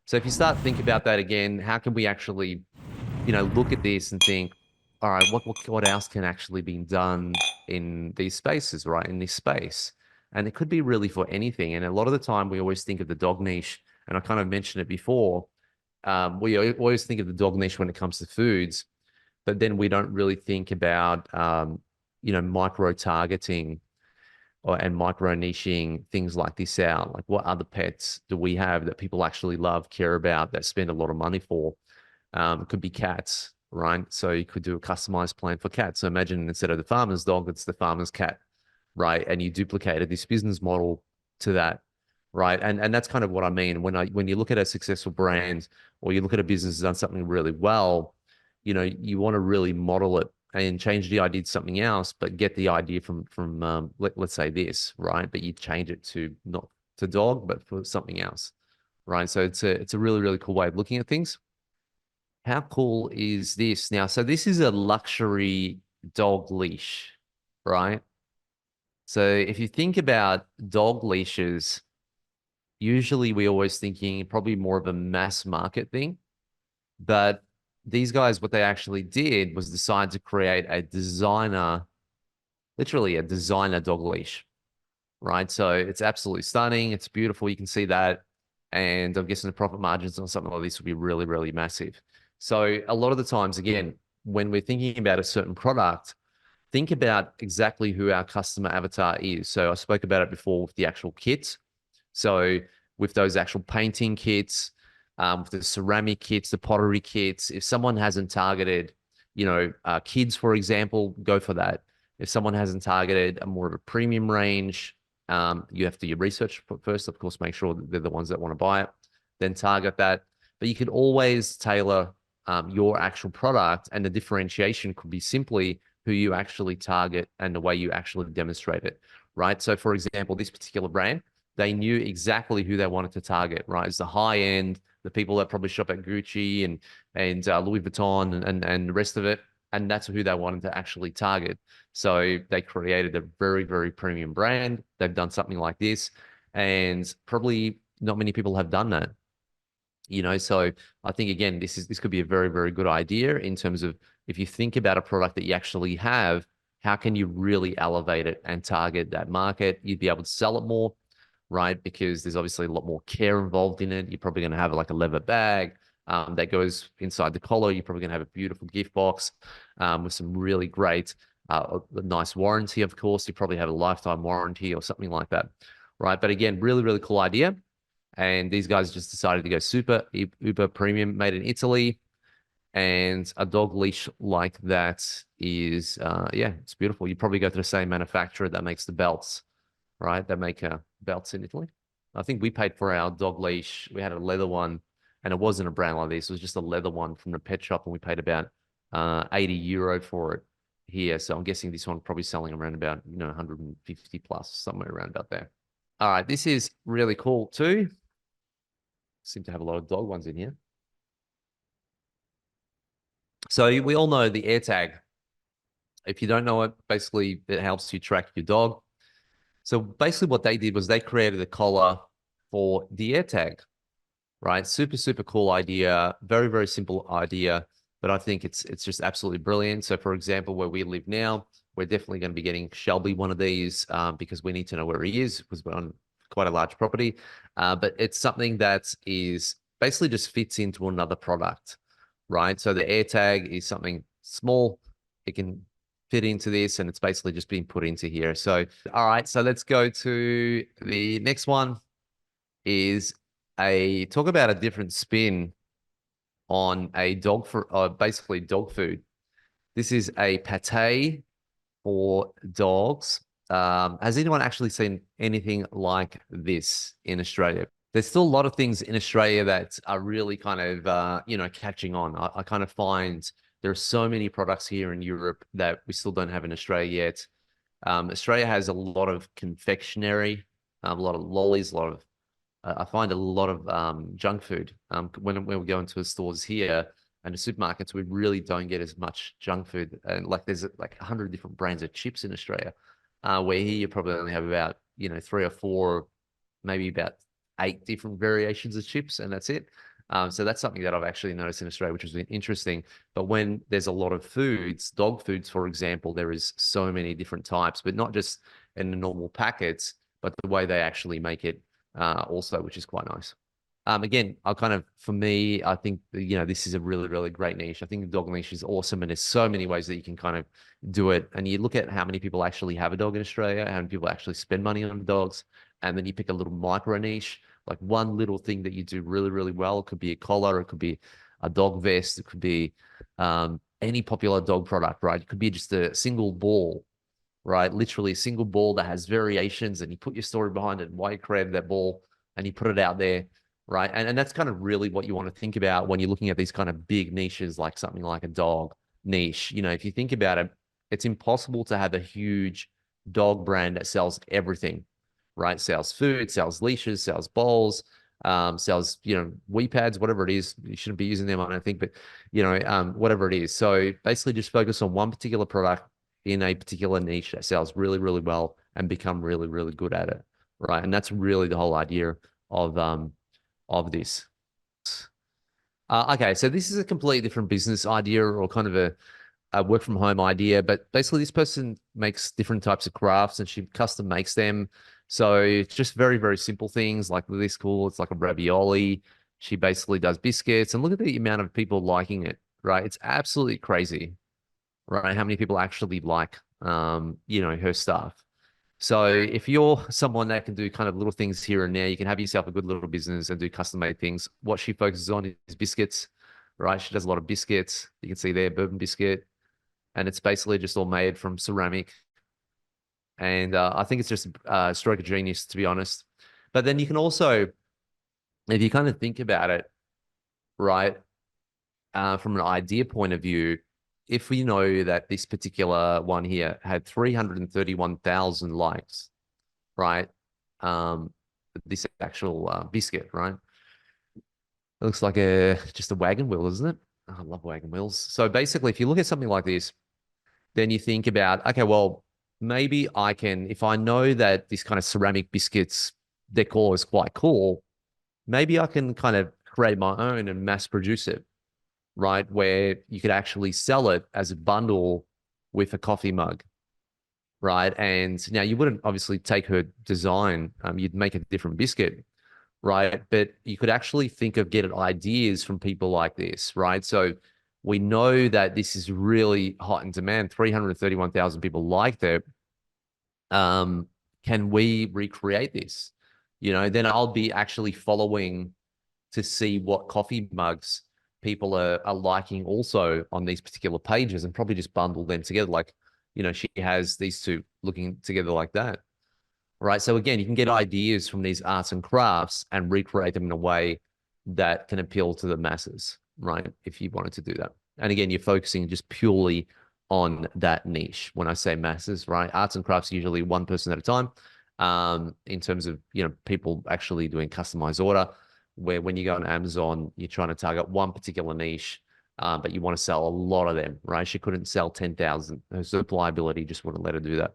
So if you start thinking about that again, how can we actually, look at this and think, all right, what else can actually be done in these spaces, right? In this space. And it could be really for anything. And a lot of the time we always think of the dog niche, and I kind of mentioned it before. We always think of the dog niche when it comes to foods, but then we don't really think about micro targeting and micro niching things like this out. Like, what other pets do we have that people actually love, care about, that spend a lot of money for? It could be cats, right? So you could do a customized plan for cats. So imagine instead of the farmer's dog, it's the farmer's cat, right? And you duplicated this business model to that, right? And that's kind of what I mean when you look at a successful brand, or you look at a business that's done something really well, you want to really model it and change the idea to something else, but get the idea from let's say this, right? But you change it to not to dog, but for something else, right? So it's a really, really cool way of looking at things. How cool is this now? So this is a luxury dog leash, right? So if you think about dog leashes, usually we always thinking probably more of a mass market thing. But these guys, what they actually did was decide to create a designer, literally a designer dog leash, right? So it's absolutely stunning. It's beautiful. You can see that. And I'm guessing the profit margins on something like this will be really, really massive. So a lot of the times, again, when we're thinking about a certain product, think about exactly who our customer avatar is. So I spoke about it before with the actual kits. So with those actual painting kits, with the ceramic kits, the pottery kits, if someone hasn't targeted, kids, for example, go for that. If someone hasn't targeted a more of a premium range, you have to do your research first, of course, make sure that they're the ones that want to buy it, then target that. But you could always tailor your actual product, and the differentiation could be simply who you actually target and the way you actually demonstrate it, right? So, for example, this particular brand, they knew exactly who they wanted to target, right? It's the high end, the people that probably shop at Gucci and Louis Vuitton and the rest of it, and that's who they wanted to actually target. So they created a very, very premium brand. They've done something like this, and probably not many people have done that. So I think again, this could be a very, very good idea in terms of, if you think about a product that you actually have, how can you really elevate it and target that market? You'd be able to sell it more, right? Because there's obviously a lot more care involved in it. You're probably going to have like a leather bag that goes inside the collar. You're probably going to have a beautiful gift box with some really great, a nice warranty, of course. You probably have a lifetime warranty or something like that, right? But again, really, really cool idea. And these guys just decided to go super uber premium, made in Italy. And a dog leash like that is, yeah, it's beautiful. You probably go to the same manufacturer that makes the belts, right? That make belts in Italy. I think we paid for our dog leash. We had a leather one, and it wasn't a brand like this. It was just a leather one from the pet shop, and we paid about €80 for it here. So I'm guessing this one probably selling around about 150 plus, somewhere around about there. All right, this is really cool too. Seem to have a lot of dog ones in here. So we all know the AirTag. If you don't know it, basically it helps you track your dog. So basically what they did was they created a collar for the AirTag, right? Super, super cool idea. Very, very simple idea, but I think it's just absolutely brilliant. So for example, where we live now, we're definitely going to be getting Shelby one of these because we need to know where he is, because we're on quite a large property. But it's something that is basically just fits into another product, right? So the AirTag is something small. It can fit into this, and it's basically just being put into here. So, all right, so let's go to the next one is a talk about a different spin on a dog for basically dog food. This is a pate for dogs. Has anyone actually seen anything like this in Australia? There's still a lot of things in Australia that are really kind of catching on. I kind of find there are so many products here in Europe that we still don't have in Australia yet. Australia has a lot of confectionery, a lot of lollies, a lot of I find a lot of junk food when we go into the stores here and the supermarkets. We really don't get as much junk food, and like there's like 100 different brands of chips in Australia, where here you probably only have about 3 or 4, maybe about 8 different variations of chips, and that's it. So that's something that I've actually noticed in Australia, which has been interesting. But when there's a lot of foods, dog foods, for example, there is so many different types, but not just in the normal packets, but the way they actually make it also, which is quite nice. Again, I kind of, for me, I think, this is a really, really great niche. I think the dog niche is awesome, and there's so many ways that you can kind of do it. And you look at how many people actually have a dog in Australia, how many people actually spend money on dogs, and then you pick a little micro niche, like one little thing that you do really, really well. It could be a collar, it could be a dog vest, it could be any popular dog product, right? It could be just a single ball, right? Literally a single ball that has variations, and you put your story behind it, why you created that ball, and you put it out there, right? And that's kind of really what you want to think about when you're looking at these kind of big niches, like something like a dog niche. If you think about it, it's impossible to have a huge dog brand that sells everything, right? Sells food, sells leashes, sells bowls, sells, wee pads, whatever it is. You shouldn't be using them, I don't think, but whatever it is. So basically just focus on one particular product in a particular niche that sells really, really well and become really, really good at it, right? And that's really the whole idea of this. Okay, so this is a completely different business idea, or kind of a work from home idea, but basically this person makes different types of crafts and she custom makes them. So it's just very, very simple things like this cool. It's like a ravioli. She basically does biscuits, and look at the amount of people liking it, right? It's absolutely crazy, right? How many people actually like, her stuff. So if you're someone that can do kind of little things here and there, you can have yourself a good little business and do custom made things. What she focuses on is biscuits, right? She does a lot of biscuits. You can see there, bourbon biscuit, and it's basically just all made from ceramic. And I think it's just a stroke of genius, to be honest. But then you can also, if you kind of think about it, right, from an idea point of view, if we know that this particular one here had 331,000 likes, right? This actual biscuit, right? It looks like just a wagon wheel, isn't it? Oh, I love wagon wheels. So basically, if you look at something like this, then you think about, okay, well, maybe I can, if I know that this kind of ceramic biscuits decor is quite cool, maybe I can kind of create my own and mass produce it, right? Where you could actually sell it as a bundle with a coffee mug, right? And now you wouldn't obviously take her design, you'd make a different biscuit, right? But you could actually think of getting ideas from people like this, right? So we know that this is really hot in demand. 331,000 people liked it. Can we recreate this? Then I'll be actually following to see what coffee mugs people are liking also on these particular pages, and probably just bundle them together. Like, she has these two looking together like that. Right. So again, you can get ideas from these arts and crafts and recreate them in a way that can appeal to the masses, right? If you wanted to do that. And again, you're focusing just purely on that niche. When I say masses, right? Arts and crafts usually one person at a time. In terms of, people actually doing customized order, where when you go on Amazon, you're trying to target one particular niche, but you want to sell a lot of them, right? She couldn't sell 10,000. Her supply ability just wouldn't let her do that.